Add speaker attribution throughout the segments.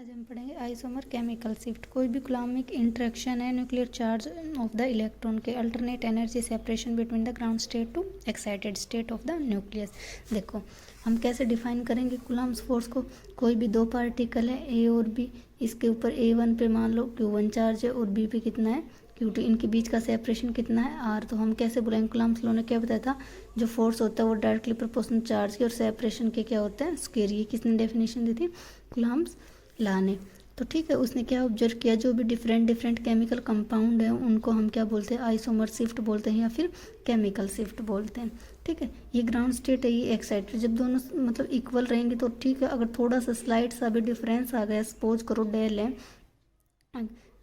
Speaker 1: आज हम पढ़ेंगे आइसोमर केमिकल शिफ्ट। कोई भी कूलम्बिक इंटरेक्शन है nuclear charge of the electron के alternate energy separation between the ground state to excited state of the nucleus. देखो हम कैसे डिफाइन करेंगे कूलम्ब्स फोर्स को। कोई भी दो पार्टिकल है ए और बी, इसके ऊपर A1 पे मान लो Q1 चार्ज है और बी पे कितना है Q2, इनके बीच का सेपरेशन कितना है R। तो हम कैसे बोलेंगे, कूलम्ब्स लॉ ने क्या बताया था, जो फोर्स होता है वो डायरेक्टली प्रोपोर्शनल चार्ज की और सेपरेशन के क्या होता है स्क्वायर। ये किसने डेफिनेशन दी थी, कूलम्ब्स लॉ ने। तो ठीक है, उसने क्या ऑब्जर्व किया, जो भी डिफरेंट केमिकल कंपाउंड है उनको हम क्या बोलते हैं, आइसोमर शिफ्ट बोलते हैं या फिर केमिकल शिफ्ट बोलते हैं। ठीक है, ये ग्राउंड स्टेट है, ये एक्साइटेड। जब दोनों मतलब इक्वल रहेंगे तो ठीक है, अगर थोड़ा सा स्लाइड सा भी डिफरेंस आ गया, सपोज करो डेल है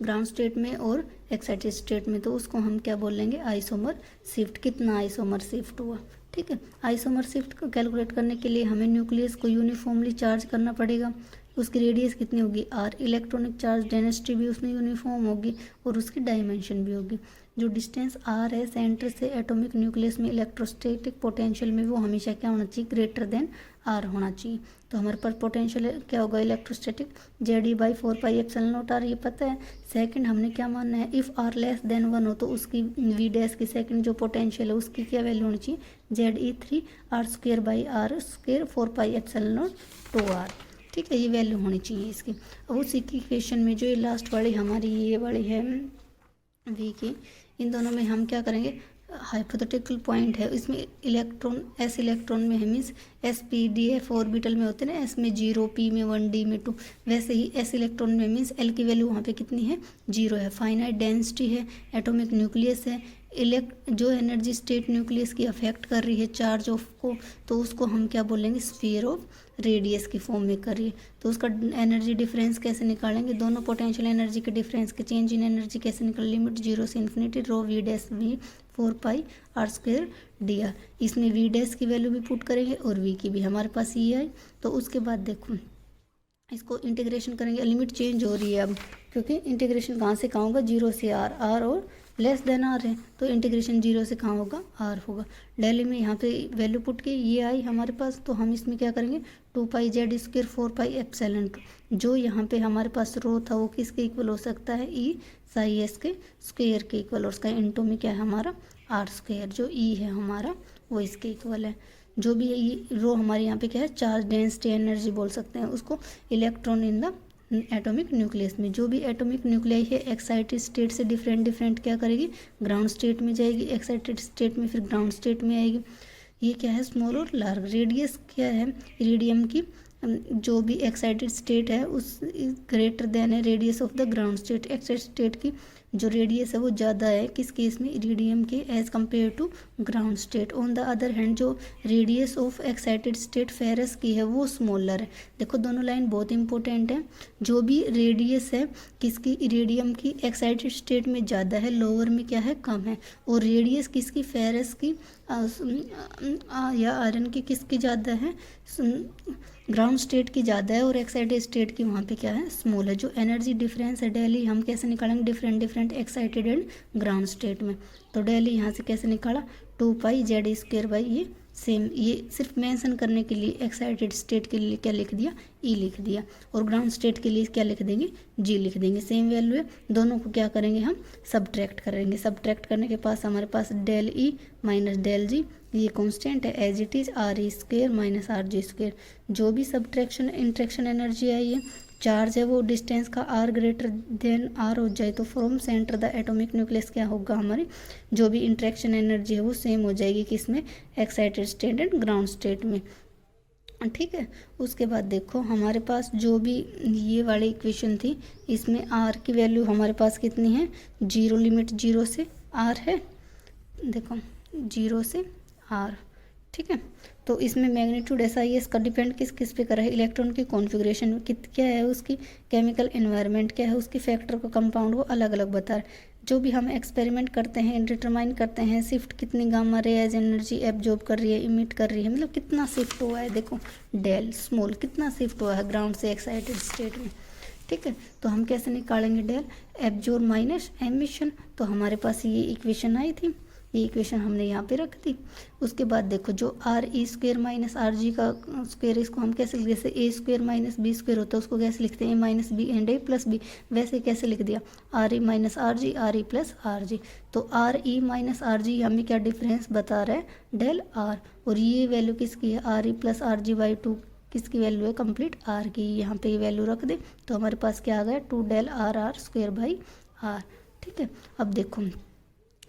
Speaker 1: ग्राउंड स्टेट में और एक्साइटेड स्टेट में, तो उसको हम क्या बोलेंगे, आइसोमर शिफ्ट। कितना आइसोमर शिफ्ट हुआ। ठीक है, आइसोमर शिफ्ट को कैलकुलेट करने के लिए हमें न्यूक्लियस को यूनिफॉर्मली चार्ज करना पड़ेगा। उसकी रेडियस कितनी होगी R, इलेक्ट्रॉनिक चार्ज डेंसिटी भी उसमें यूनिफॉर्म होगी और उसकी डायमेंशन भी होगी। जो डिस्टेंस R है सेंटर से एटॉमिक न्यूक्लियस में इलेक्ट्रोस्टैटिक पोटेंशियल में, वो हमेशा क्या होना चाहिए, ग्रेटर देन R होना चाहिए। तो हमारे पास पोटेंशियल क्या होगा, इलेक्ट्रोस्टैटिक ZE/4πε0R, ये पता है। सेकंड हमने क्या मानना है, इफ़ R लेस देन 1 हो तो उसकी V डैश की सेकंड जो पोटेंशियल है उसकी क्या वैल्यू होनी चाहिए, ZE3R² / 4πε0/2R। ठीक है, ये वैल्यू होनी चाहिए इसकी। अब उसी की इक्वेशन में जो ये लास्ट वाली हमारी ये वाली है V की, इन दोनों में हम क्या करेंगे, हाइपोथेटिकल पॉइंट है, इसमें इलेक्ट्रॉन S इलेक्ट्रॉन में है, मीन्स sp-d-f ऑर्बिटल में होते हैं ना, S में 0, P में 1, D में 2, वैसे ही S इलेक्ट्रॉन में मीन्स L की वैल्यू वहाँ पे कितनी है, 0 है। फाइनाइट डेंसिटी है, एटॉमिक न्यूक्लियस है, जो एनर्जी स्टेट न्यूक्लियस की अफेक्ट कर रही है चार्ज ऑफ को, तो उसको हम क्या बोलेंगे, स्फीयर ऑफ रेडियस की फॉर्म में कर रही है। तो उसका एनर्जी डिफरेंस कैसे निकालेंगे, दोनों पोटेंशियल एनर्जी के डिफरेंस के चेंज इन एनर्जी कैसे निकाल, लिमिट 0 से इन्फिनिटी रो V डैश V 4πr²dr। इसमें V डैश की वैल्यू भी पुट करेंगे और V की भी, हमारे पास ये आई। तो उसके बाद देखो इसको इंटीग्रेशन करेंगे, लिमिट चेंज हो रही है अब, क्योंकि इंटीग्रेशन कहाँ से कहाँ होगा, 0 से R और लेस देन R है, तो इंटीग्रेशन 0 से कहाँ होगा, R होगा। डेली में यहाँ पे वैल्यू पुट की, ये आई हमारे पास। तो हम इसमें क्या करेंगे, 2πz² 4πε0, जो यहाँ पे हमारे पास रो था वो किसके इक्वल हो सकता है, E/s के स्क्वेयर के इक्वल, और उसका इंटू में क्या है हमारा R², जो E है हमारा वो इसके इक्वल है। जो भी ये रो हमारे यहाँ पे क्या है, चार्ज डेंसिटी एनर्जी बोल सकते हैं उसको, electron in the atomic nucleus में। जो भी एटॉमिक न्यूक्लियाई है एक्साइटेड स्टेट से डिफरेंट क्या करेगी, ग्राउंड स्टेट में जाएगी, एक्साइटेड स्टेट में फिर ग्राउंड स्टेट में आएगी। ये क्या है, स्मॉल और लार्ज। रेडियस क्या है, इरिडियम की जो भी एक्साइटेड स्टेट है उस ग्रेटर देन है radius of the ground state. Excited state की जो रेडियस है वो ज़्यादा है किस केस में, इरिडियम के, as compare to ground state. On the other hand जो radius of excited state ferrous की है वो स्मॉलर है। देखो दोनों लाइन बहुत इंपॉर्टेंट है। जो भी रेडियस है किसकी, इरिडियम की, एक्साइटेड स्टेट में ज़्यादा है, लोअर में क्या है, कम है। और रेडियस किसकी, फेरस की या आयरन की किसकी ज़्यादा है, ग्राउंड स्टेट की ज़्यादा है, और एक्साइटेड स्टेट की वहाँ पे क्या है, स्मॉल है। जो एनर्जी डिफरेंस है डेली हम कैसे निकालेंगे, different excited and ground state में। तो डेली यहाँ से कैसे निकाला, 2πz² ये सेम, ये सिर्फ मेंशन करने के लिए एक्साइटेड स्टेट के लिए क्या लिख दिया, E लिख दिया, और ग्राउंड स्टेट के लिए क्या लिख देंगे, G लिख देंगे। सेम वैल्यू है, दोनों को क्या करेंगे हम सब्ट्रैक्ट करेंगे। सब्ट्रैक्ट करने के पास हमारे पास del E minus del G, ये कांस्टेंट है as it is, RE² - RG²। जो भी सब्ट्रैक्शन इंट्रैक्शन एनर्जी आई है, चार्ज है वो डिस्टेंस का R ग्रेटर देन R हो जाए तो from centre the atomic nucleus क्या होगा, हमारी जो भी इंट्रैक्शन एनर्जी है वो सेम हो जाएगी किसमें, excited state and ground state में। ठीक है, उसके बाद देखो हमारे पास जो भी ये वाली इक्वेशन थी, इसमें R की वैल्यू हमारे पास कितनी है, 0, लिमिट 0 से R है, देखो 0 से R। ठीक है, तो इसमें मैग्नीट्यूड SIS का डिपेंड किस पे कर रहा है, इलेक्ट्रॉन की कॉन्फ़िगरेशन क्या है, उसकी केमिकल एनवायरनमेंट क्या है, उसकी फैक्टर को कंपाउंड को अलग अलग बता रहा है। जो भी हम एक्सपेरिमेंट करते हैं, डिटरमाइन करते हैं शिफ्ट कितनी गामा रेज एनर्जी एब्जॉर्ब कर रही है, इमिट कर रही है, मतलब कितना शिफ्ट हुआ है। देखो डेल स्मॉल कितना शिफ्ट हुआ है ग्राउंड से एक्साइटेड स्टेट में। ठीक है, तो हम कैसे निकालेंगे डेल, एब्जॉर्ब माइनस एमिशन। तो हमारे पास ये इक्वेशन आई थी, ये इक्वेशन हमने यहाँ पे रख दी। उसके बाद देखो जो R E square minus R G का स्क्वेयर, इसको हम कैसे लिखते हैं, जैसे A square minus B square होता है उसको कैसे लिखते हैं, A minus B and A plus B, वैसे कैसे लिख दिया R E minus R G, R E plus R G. तो R E minus R G हमें क्या डिफरेंस बता रहा है, डेल आर, और ये वैल्यू किसकी है, are E plus R ji by 2 किसकी वैल्यू है, कंप्लीट आर की। यहाँ पे ये वैल्यू रख दे तो हमारे पास क्या आ गया, 2 del r r square by r. ठीक है, अब देखो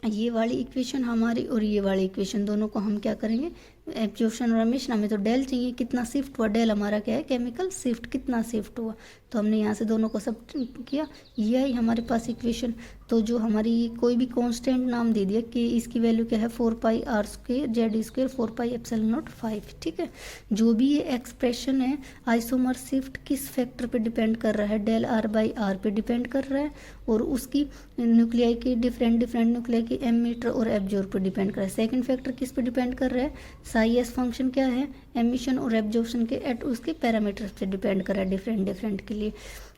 Speaker 1: ये वाली इक्वेशन हमारी और ये वाली इक्वेशन दोनों को हम क्या करेंगे, एब्जॉर्प्शन और एमिशन, हमें तो डेल चाहिए, कितना शिफ्ट हुआ, डेल हमारा क्या है, केमिकल शिफ्ट, कितना शिफ्ट हुआ, तो हमने यहाँ से दोनों को सब किया, ये है हमारे पास इक्वेशन। तो जो हमारी कोई भी कांस्टेंट नाम दे दिया कि इसकी वैल्यू क्या है 4 pi R square Z square 4 pi epsilon naught 5। ठीक है, जो भी ये एक्सप्रेशन है आइसोमर शिफ्ट किस फैक्टर पे डिपेंड कर रहा है, डेल आर बाई आर पे डिपेंड कर रहा है, और उसकी न्यूक्लियाई की डिफरेंट न्यूक्लियाई की एमीटर और एब्जॉर्ब पे डिपेंड कर रहा है। सेकंड फैक्टर किस पे डिपेंड कर रहा है, साई एस फंक्शन क्या है, एमिशन और एब्जॉर्प्शन के एट उसके पैरामीटर्स पे डिपेंड कर रहा है डिफरेंट के लिए।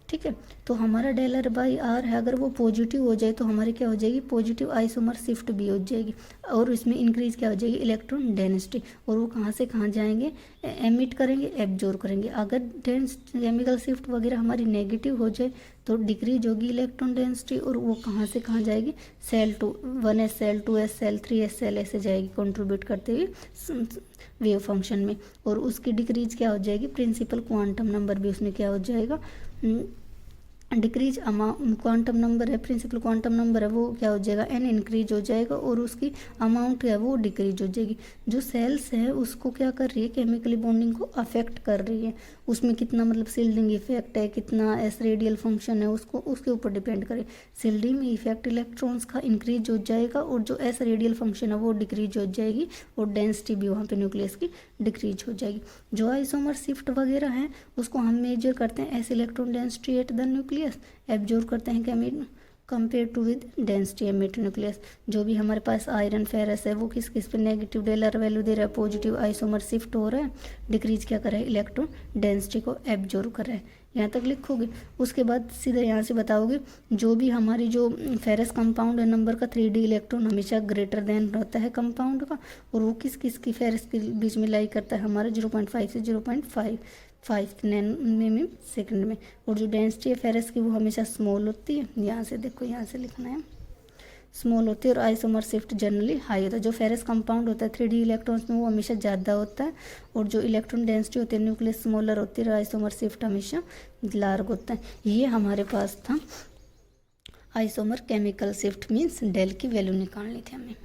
Speaker 1: ठीक है, तो हमारा डेल आर बाई आर है, अगर वो पॉजिटिव हो जाए तो हमारी क्या हो जाएगी, पॉजिटिव आइसोमर शिफ्ट भी हो जाएगी, और इसमें इंक्रीज क्या हो जाएगी, इलेक्ट्रॉन डेंसिटी, और वो कहाँ से कहाँ जाएंगे, एमिट करेंगे, एब्जॉर्ब करेंगे। अगर केमिकल शिफ्ट वगैरह हमारी नेगेटिव हो जाए तो डिक्रीज होगी इलेक्ट्रॉन डेंसिटी, और वो कहाँ से कहाँ जाएगी, cell 2 1s cell 2s cell 3s cell ऐसे जाएगी कंट्रीब्यूट करते हुए वेव फंक्शन में, और उसकी डिक्रीज क्या हो जाएगी, प्रिंसिपल क्वांटम नंबर भी उसमें क्या हो जाएगा, डिक्रीज अमाउंट, क्वांटम नंबर है, प्रिंसिपल क्वांटम नंबर है, वो क्या हो जाएगा, एन इंक्रीज हो जाएगा, और उसकी अमाउंट है वो डिक्रीज हो जाएगी। जो सेल्स है उसको क्या कर रही है, केमिकली बॉन्डिंग को अफेक्ट कर रही है, उसमें कितना मतलब सील्डिंग इफेक्ट है, कितना एस रेडियल फंक्शन है, उसको उसके ऊपर डिपेंड करे। सील्डिंग में इफेक्ट इलेक्ट्रॉन्स का इंक्रीज हो जाएगा, और जो एस रेडियल फंक्शन है वो डिक्रीज हो जाएगी, और डेंसिटी भी वहाँ पे न्यूक्लियस की डिक्रीज हो जाएगी। जो आइसोमर शिफ्ट वगैरह है उसको हम मेजर करते हैं as electron density at the nucleus, absorb करते हैं क्या compare to with density emit nucleus. जो भी हमारे पास आयरन फेरस है वो किस किस पे नेगेटिव डेल आर वैल्यू दे रहा है, पॉजिटिव आइसोमर शिफ्ट हो रहा है, डिक्रीज क्या कर रहा है, इलेक्ट्रॉन डेंसिटी को एब्जॉर्ब कर रहा है। यहाँ तक लिखोगे, उसके बाद सीधे यहाँ से बताओगे जो भी हमारी जो फेरस कंपाउंड है नंबर का 3d इलेक्ट्रॉन हमेशा ग्रेटर देन रहता है कंपाउंड का, और वो किस किस की फेरस के बीच में लाई करता है, हमारा 0.5 से 0.5 नैनो सेकंड में, और जो डेंसिटी है फेरस की वो हमेशा स्मॉल होती है, यहाँ से देखो यहाँ से लिखना है, स्मॉल होती है, और आइसोमर शिफ्ट जनरली हाई होता है। जो फेरस कंपाउंड होता है 3d इलेक्ट्रॉन्स में वो हमेशा ज़्यादा होता है, और जो इलेक्ट्रॉन डेंसिटी होती है न्यूक्लियस स्मॉलर होती है, और आइसोमर शिफ्ट हमेशा लार्ज होता है। ये हमारे पास था isomer chemical shift means del की वैल्यू निकालनी थी हमें।